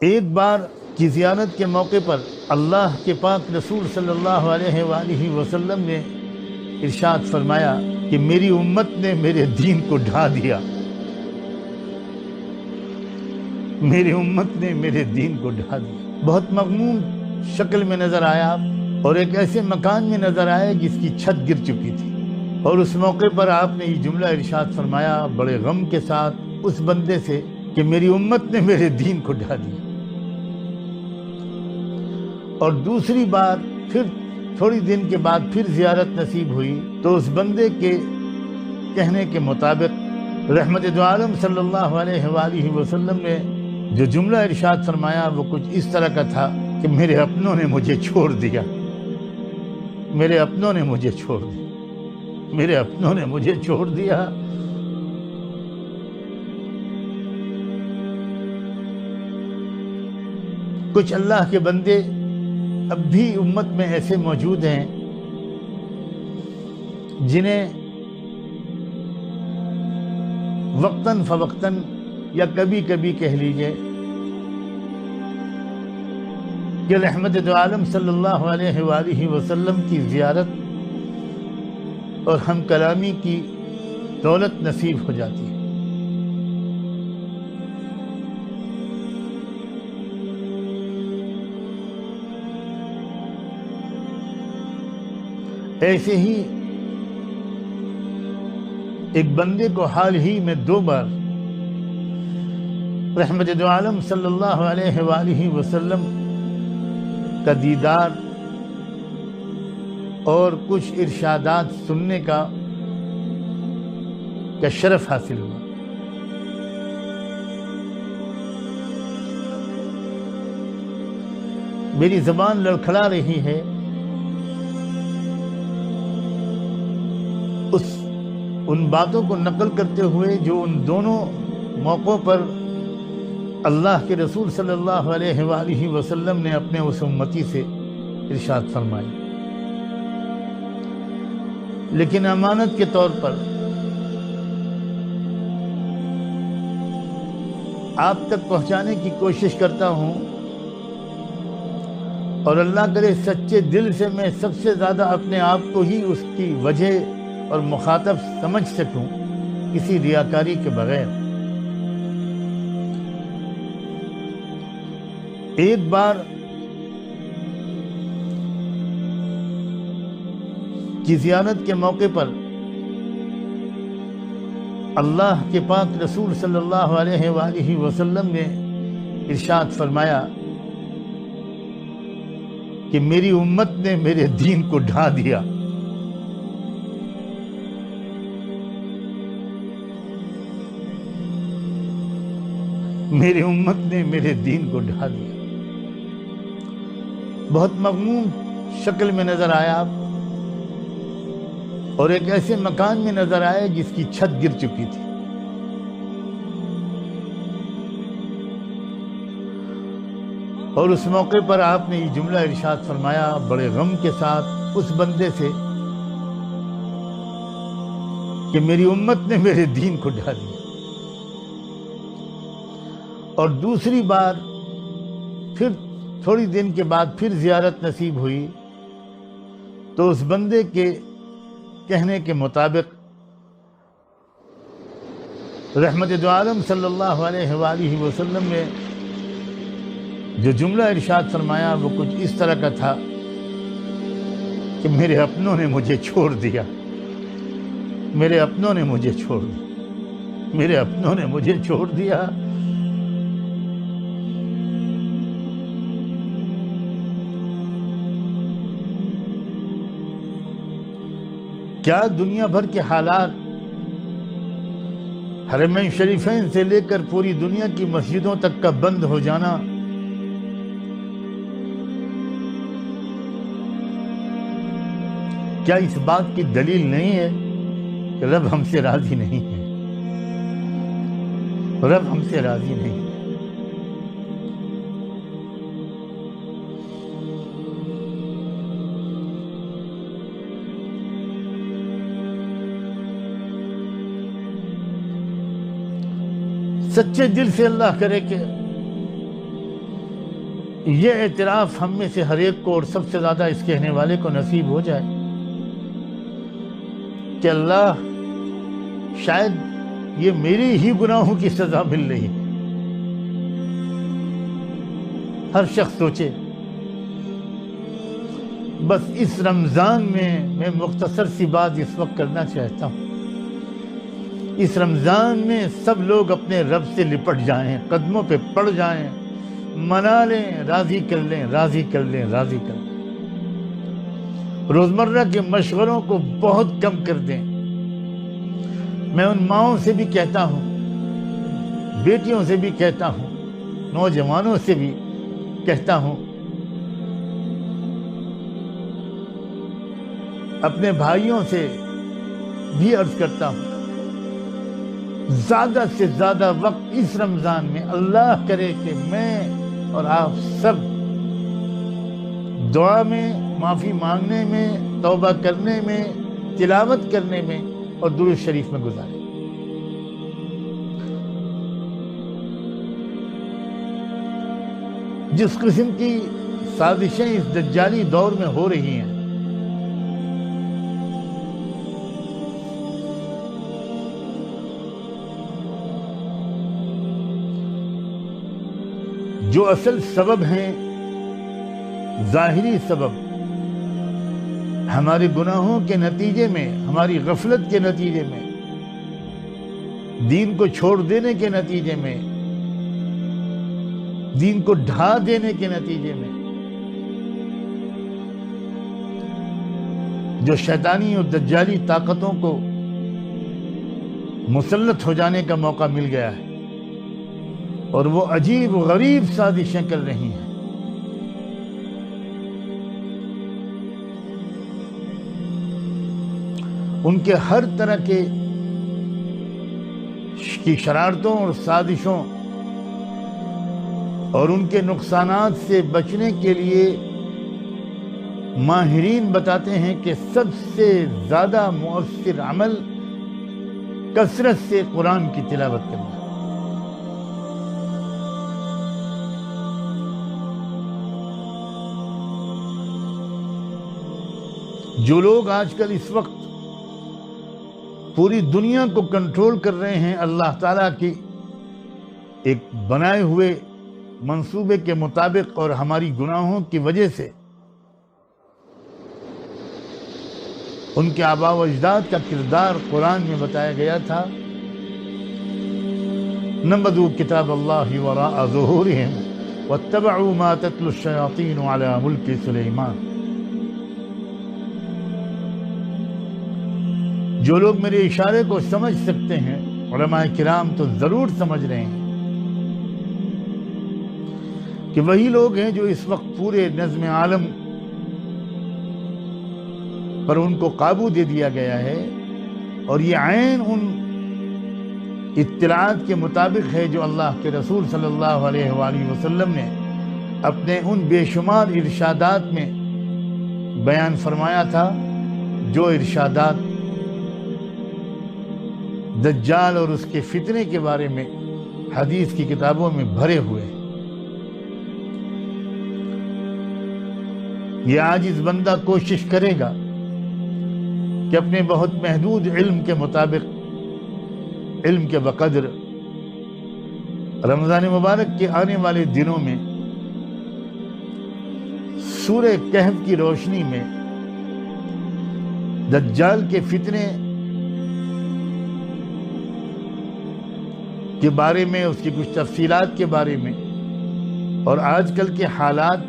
ایک بار کی زیارت کے موقع پر اللہ کے پاک رسول صلی اللہ علیہ وآلہ وسلم نے ارشاد فرمایا کہ میری امت نے میرے دین کو ڈھا دیا، میری امت نے میرے دین کو ڈھا دیا۔ بہت مغموم شکل میں نظر آیا اور ایک ایسے مکان میں نظر آیا جس کی چھت گر چکی تھی، اور اس موقع پر آپ نے یہ جملہ ارشاد فرمایا بڑے غم کے ساتھ اس بندے سے کہ میری امت نے میرے دین کو ڈھا دیا۔ اور دوسری بار پھر تھوڑی دن کے بعد پھر زیارت نصیب ہوئی تو اس بندے کے کہنے کے مطابق رحمت دو عالم صلی اللہ علیہ وآلہ وسلم نے جو جملہ ارشاد فرمایا وہ کچھ اس طرح کا تھا کہ میرے اپنوں نے مجھے چھوڑ دیا، میرے اپنوں نے مجھے چھوڑ دیا، میرے اپنوں نے مجھے چھوڑ دیا۔ کچھ اللہ کے بندے اب بھی امت میں ایسے موجود ہیں جنہیں وقتاً فوقتاً یا کبھی کبھی کہہ لیجئے کہ رحمت دو عالم صلی اللہ علیہ وآلہ وسلم کی زیارت اور ہم کلامی کی دولت نصیب ہو جاتی ہے۔ ایسے ہی ایک بندے کو حال ہی میں 2 بار رحمت دو عالم صلی اللہ علیہ وآلہ وسلم کا دیدار اور کچھ ارشادات سننے کا شرف حاصل ہوا۔ میری زبان لڑکھڑا رہی ہے ان باتوں کو نقل کرتے ہوئے جو ان دونوں موقعوں پر اللہ کے رسول صلی اللہ علیہ وآلہ وسلم نے اپنے اس امتی سے ارشاد فرمائی، لیکن امانت کے طور پر آپ تک پہنچانے کی کوشش کرتا ہوں، اور اللہ کرے سچے دل سے میں سب سے زیادہ اپنے آپ کو ہی اس کی وجہ اور مخاطب سمجھ سکوں کسی ریاکاری کے بغیر۔ ایک بار کی زیارت کے موقع پر اللہ کے پاک رسول صلی اللہ علیہ وآلہ وسلم نے ارشاد فرمایا کہ میری امت نے میرے دین کو ڈھا دیا، میری امت نے میرے دین کو ڈھا دیا۔ بہت مغموم شکل میں نظر آیا اور ایک ایسے مکان میں نظر آیا جس کی چھت گر چکی تھی، اور اس موقع پر آپ نے یہ جملہ ارشاد فرمایا بڑے غم کے ساتھ اس بندے سے کہ میری امت نے میرے دین کو ڈھا دیا۔ اور دوسری بار پھر تھوڑی دن کے بعد پھر زیارت نصیب ہوئی تو اس بندے کے کہنے کے مطابق رحمت دو عالم صلی اللہ علیہ وآلہ وسلم نے جو جملہ ارشاد فرمایا وہ کچھ اس طرح کا تھا کہ میرے اپنوں نے مجھے چھوڑ دیا، میرے اپنوں نے مجھے چھوڑ دیا، میرے اپنوں نے مجھے چھوڑ دیا۔ کیا دنیا بھر کے حالات حرمین شریفین سے لے کر پوری دنیا کی مسجدوں تک کا بند ہو جانا کیا اس بات کی دلیل نہیں ہے کہ رب ہم سے راضی نہیں ہے؟ رب ہم سے راضی نہیں ہے۔ سچے دل سے اللہ کرے کہ یہ اعتراف ہم میں سے ہر ایک کو اور سب سے زیادہ اس کہنے والے کو نصیب ہو جائے کہ اللہ شاید یہ میری ہی گناہوں کی سزا مل رہی ہے۔ ہر شخص سوچے۔ بس اس رمضان میں مختصر سی بات اس وقت کرنا چاہتا ہوں۔ اس رمضان میں سب لوگ اپنے رب سے لپٹ جائیں، قدموں پہ پڑ جائیں، منا لیں، راضی کر لیں، راضی کر لیں، راضی کر لیں۔ روزمرہ کے مشوروں کو بہت کم کر دیں۔ میں ان ماؤں سے بھی کہتا ہوں، بیٹیوں سے بھی کہتا ہوں، نوجوانوں سے بھی کہتا ہوں، اپنے بھائیوں سے بھی عرض کرتا ہوں، زیادہ سے زیادہ وقت اس رمضان میں اللہ کرے کہ میں اور آپ سب دعا میں، معافی مانگنے میں، توبہ کرنے میں، تلاوت کرنے میں اور درود شریف میں گزاریں۔ جس قسم کی سازشیں اس دجالی دور میں ہو رہی ہیں، جو اصل سبب ہیں، ظاہری سبب، ہمارے گناہوں کے نتیجے میں، ہماری غفلت کے نتیجے میں، دین کو چھوڑ دینے کے نتیجے میں، دین کو ڈھا دینے کے نتیجے میں، جو شیطانی اور دجالی طاقتوں کو مسلط ہو جانے کا موقع مل گیا ہے اور وہ عجیب و غریب سازشیں کر رہی ہیں۔ ان کے ہر طرح کی شرارتوں اور سازشوں اور ان کے نقصانات سے بچنے کے لیے ماہرین بتاتے ہیں کہ سب سے زیادہ مؤثر عمل کثرت سے قرآن کی تلاوت کرنا ہے۔ جو لوگ آج کل اس وقت پوری دنیا کو کنٹرول کر رہے ہیں اللہ تعالیٰ کی ایک بنائے ہوئے منصوبے کے مطابق اور ہماری گناہوں کی وجہ سے، ان کے آباء و اجداد کا کردار قرآن میں بتایا گیا تھا۔ نبذوا کتاب اللہ وراء ظہورہم واتبعوا ما تتلو الشیاطین علی ملک سلیمان۔ جو لوگ میرے اشارے کو سمجھ سکتے ہیں، علماء کرام تو ضرور سمجھ رہے ہیں کہ وہی لوگ ہیں جو اس وقت پورے نظم عالم پر ان کو قابو دے دیا گیا ہے، اور یہ عین ان اطلاعات کے مطابق ہے جو اللہ کے رسول صلی اللہ علیہ وآلہ وسلم نے اپنے ان بے شمار ارشادات میں بیان فرمایا تھا، جو ارشادات دجال اور اس کے فتنے کے بارے میں حدیث کی کتابوں میں بھرے ہوئے ہیں۔ یہ عاجز بندہ کوشش کرے گا کہ اپنے بہت محدود علم کے مطابق، علم کے بقدر، رمضان مبارک کے آنے والے دنوں میں سورہ کہف کی روشنی میں دجال کے فتنے کے بارے میں، اس کی کچھ تفصیلات کے بارے میں اور آج کل کے حالات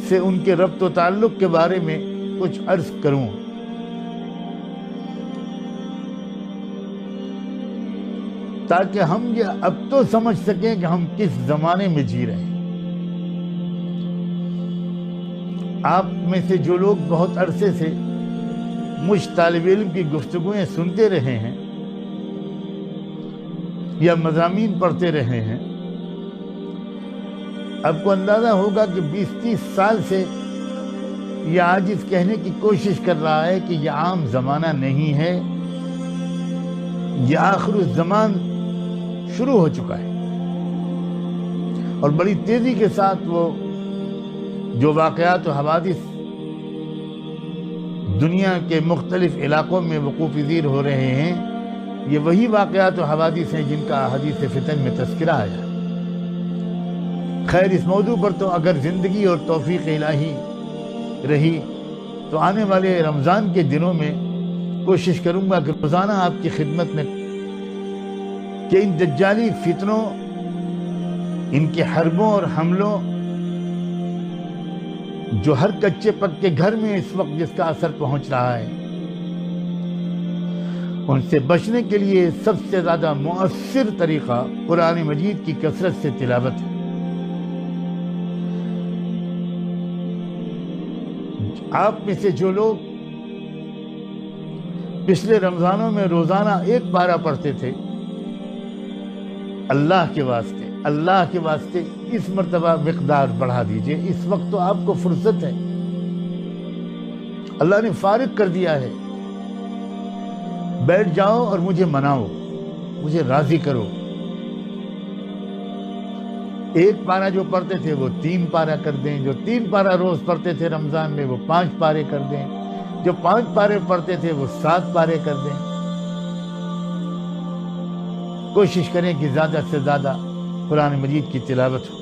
سے ان کے ربط و تعلق کے بارے میں کچھ عرض کروں، تاکہ ہم یہ اب تو سمجھ سکیں کہ ہم کس زمانے میں جی رہے ہیں۔ آپ میں سے جو لوگ بہت عرصے سے مجھ طالب علم کی گفتگویں سنتے رہے ہیں یا مضامین پڑھتے رہے ہیں، آپ کو اندازہ ہوگا کہ 20-30 سال سے یہ عاجز کہنے کی کوشش کر رہا ہے کہ یہ عام زمانہ نہیں ہے، یہ آخر الزمان شروع ہو چکا ہے، اور بڑی تیزی کے ساتھ وہ جو واقعات و حوادث دنیا کے مختلف علاقوں میں وقوع پذیر ہو رہے ہیں، یہ وہی واقعات و حوادث ہیں جن کا حدیث فتن میں تذکرہ آیا۔ خیر، اس موضوع پر تو اگر زندگی اور توفیق الہی رہی تو آنے والے رمضان کے دنوں میں کوشش کروں گا کہ روزانہ آپ کی خدمت میں کہ ان دجالی فتنوں، ان کے حربوں اور حملوں جو ہر کچے پکے گھر میں اس وقت جس کا اثر پہنچ رہا ہے، ان سے بچنے کے لیے سب سے زیادہ مؤثر طریقہ قرآن مجید کی کثرت سے تلاوت ہے۔ آپ میں سے جو لوگ پچھلے رمضانوں میں روزانہ ایک پارہ پڑھتے تھے، اللہ کے واسطے اس مرتبہ مقدار بڑھا دیجئے۔ اس وقت تو آپ کو فرصت ہے، اللہ نے فارغ کر دیا ہے۔ بیٹھ جاؤ اور مجھے مناؤ، مجھے راضی کرو۔ ایک پارہ جو پڑھتے تھے وہ 3 پارہ کر دیں، جو 3 پارہ روز پڑھتے تھے رمضان میں وہ 5 پارے کر دیں، جو 5 پارے پڑھتے تھے وہ 7 پارے کر دیں۔ کوشش کریں کہ زیادہ سے زیادہ قرآن مجید کی تلاوت ہو،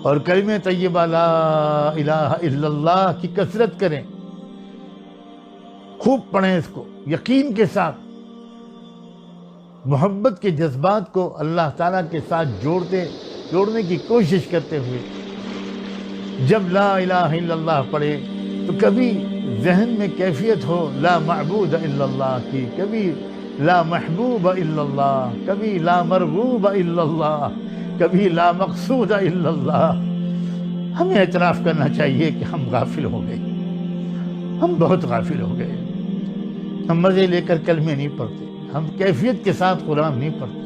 اور کلمہ طیبہ لا الہ الا اللہ کی کثرت کریں، خوب پڑھیں اس کو یقین کے ساتھ، محبت کے جذبات کو اللہ تعالیٰ کے ساتھ جوڑنے کی کوشش کرتے ہوئے جب لا الہ الا اللہ پڑھے تو کبھی ذہن میں کیفیت ہو لا معبود الا اللہ کی، کبھی لا محبوب الا اللہ، کبھی لا مرغوب الا اللہ، کبھی لا مقصود الا اللہ۔ ہمیں اعتراف کرنا چاہیے کہ ہم غافل ہو گئے، ہم بہت غافل ہو گئے۔ ہم مزے لے کر کلمے نہیں پڑھتے، ہم کیفیت کے ساتھ قرآن نہیں پڑھتے،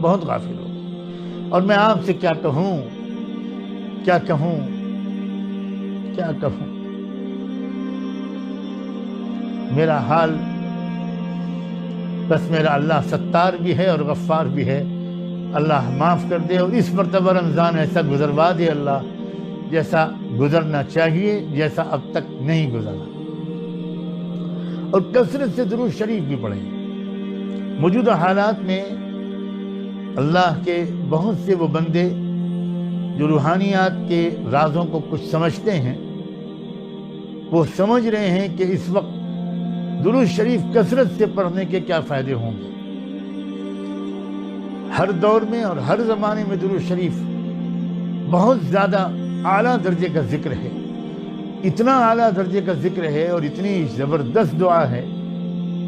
بہت غافل ہو گئے۔ اور میں آپ سے کیا کہوں، میرا حال بس میرا اللہ ستار بھی ہے اور غفار بھی ہے، اللہ معاف کر دے، اور اس مرتبہ رمضان ایسا گزروا دے اللہ جیسا گزرنا چاہیے، جیسا اب تک نہیں گزرا۔ اور کثرت سے درود شریف بھی پڑھیں۔ موجودہ حالات میں اللہ کے بہت سے وہ بندے جو روحانیات کے رازوں کو کچھ سمجھتے ہیں، وہ سمجھ رہے ہیں کہ اس وقت درود شریف کثرت سے پڑھنے کے کیا فائدے ہوں گے۔ ہر دور میں اور ہر زمانے میں درود شریف بہت زیادہ اعلیٰ درجے کا ذکر ہے، اتنا اعلیٰ درجے کا ذکر ہے اور اتنی زبردست دعا ہے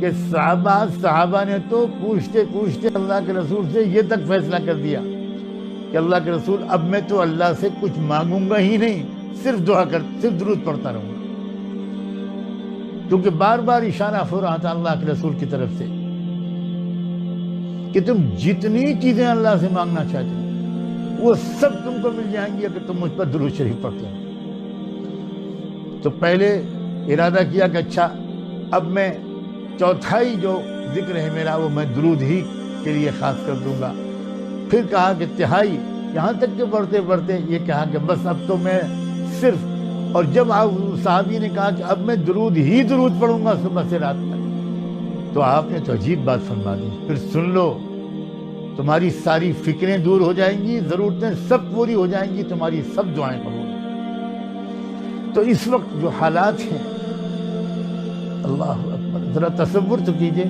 کہ صحابہ نے تو پوچھتے پوچھتے اللہ کے رسول سے یہ تک فیصلہ کر دیا کہ اللہ کے رسول اب میں تو اللہ سے کچھ مانگوں گا ہی نہیں، صرف درود پڑھتا رہوں گا، کیونکہ بار بار اشارہ ہو رہا تھا اللہ کے رسول کی طرف سے کہ تم جتنی چیزیں اللہ سے مانگنا چاہتے ہو وہ سب تم کو مل جائیں گی اگر تم مجھ پر درود شریف پڑھتے ہو۔ تو پہلے ارادہ کیا کہ اچھا اب میں چوتھائی جو ذکر ہے میرا وہ میں درود ہی کے لیے خاص کر دوں گا، پھر کہا کہ تہائی، یہاں تک کہ پڑھتے پڑھتے یہ کہا کہ بس اب تو میں صرف، اور جب صحابی نے کہا کہ اب میں درود پڑھوں گا صبح سے رات تک، تو آپ نے تو عجیب بات فرما دی، پھر سن لو تمہاری ساری فکریں دور ہو جائیں گی، ضرورتیں سب پوری ہو جائیں گی، تمہاری سب دعائیں قبول ہوں گی۔ تو اس وقت جو حالات ہیں، اللہ اکبر، ذرا تصور تو کیجئے،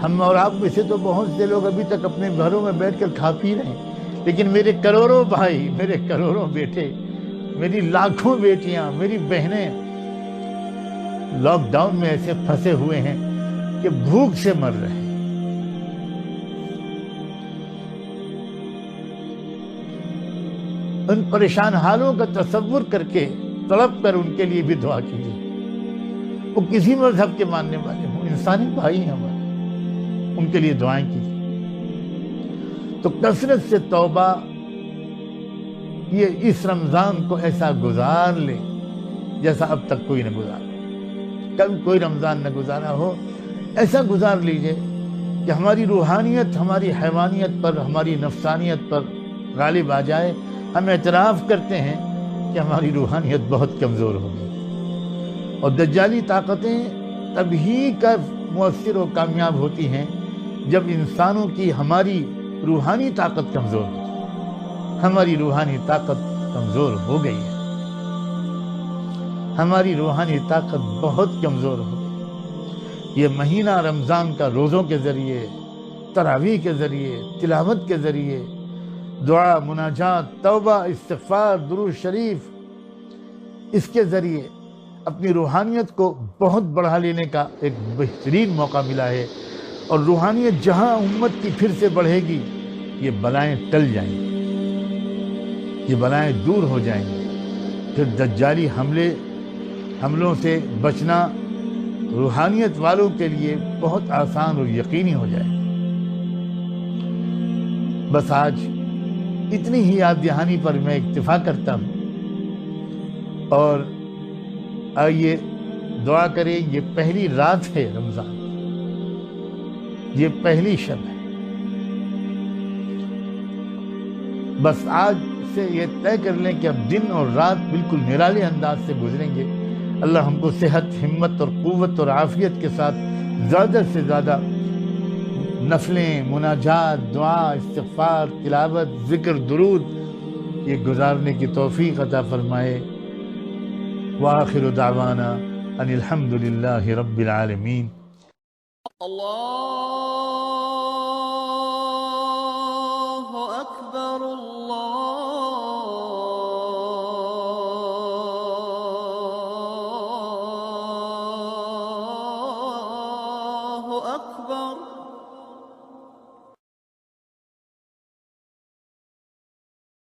ہم اور آپ میں سے تو بہت سے لوگ ابھی تک اپنے گھروں میں بیٹھ کر کھا پی رہے ہیں، لیکن میرے کروڑوں بھائی، میرے کروڑوں بیٹے، میری لاکھوں بیٹیاں، میری بہنیں لاک ڈاؤن میں ایسے پھنسے ہوئے ہیں کہ بھوک سے مر رہے ہیں۔ ان پریشان حالوں کا تصور کر کے تڑپ کر ان کے لیے بھی دعا کیجیے، وہ کسی مذہب کے ماننے والے ہوں، انسانی بھائی ہیں ہمارے، ان کے لیے دعائیں کیجیے۔ تو کثرت سے توبہ، یہ اس رمضان کو ایسا گزار لے جیسا اب تک کوئی نہ گزارا، کل کوئی رمضان نہ گزارا ہو، ایسا گزار لیجئے کہ ہماری روحانیت ہماری حیوانیت پر، ہماری نفسانیت پر غالب آ جائے، ہم اعتراف کرتے ہیں کہ ہماری روحانیت بہت کمزور ہو گئی، اور دجالی طاقتیں تبھی کا مؤثر و کامیاب ہوتی ہیں جب انسانوں کی ہماری روحانی طاقت کمزور ہوتی ہے۔ ہماری روحانی طاقت کمزور ہو گئی ہے، ہماری روحانی طاقت بہت کمزور ہو گئی۔ یہ مہینہ رمضان کا روزوں کے ذریعے، تراویح کے ذریعے، تلاوت کے ذریعے، دعا، مناجات، توبہ، استغفار، درود شریف، اس کے ذریعے اپنی روحانیت کو بہت بڑھا لینے کا ایک بہترین موقع ملا ہے، اور روحانیت جہاں امت کی پھر سے بڑھے گی، یہ بلائیں ٹل جائیں گی، یہ بلائیں دور ہو جائیں گی، پھر دجالی حملوں سے بچنا روحانیت والوں کے لیے بہت آسان اور یقینی ہو جائے۔ بس آج اتنی ہی یاد دہانی پر میں اکتفا کرتا ہوں، اور آئیے دعا کریں۔ یہ پہلی رات ہے رمضان، یہ پہلی شب ہے۔ بس آج سے یہ طے کر لیں کہ اب دن اور رات بالکل نرالے انداز سے گزریں گے۔ اللہ ہم کو صحت، ہمت اور قوت اور عافیت کے ساتھ زیادہ سے زیادہ نفلیں، مناجات، دعا، استغفار، تلاوت، ذکر، درود یہ گزارنے کی توفیق عطا فرمائے۔ وآخر دعوانا ان الحمد للہ رب العالمین۔ اللہ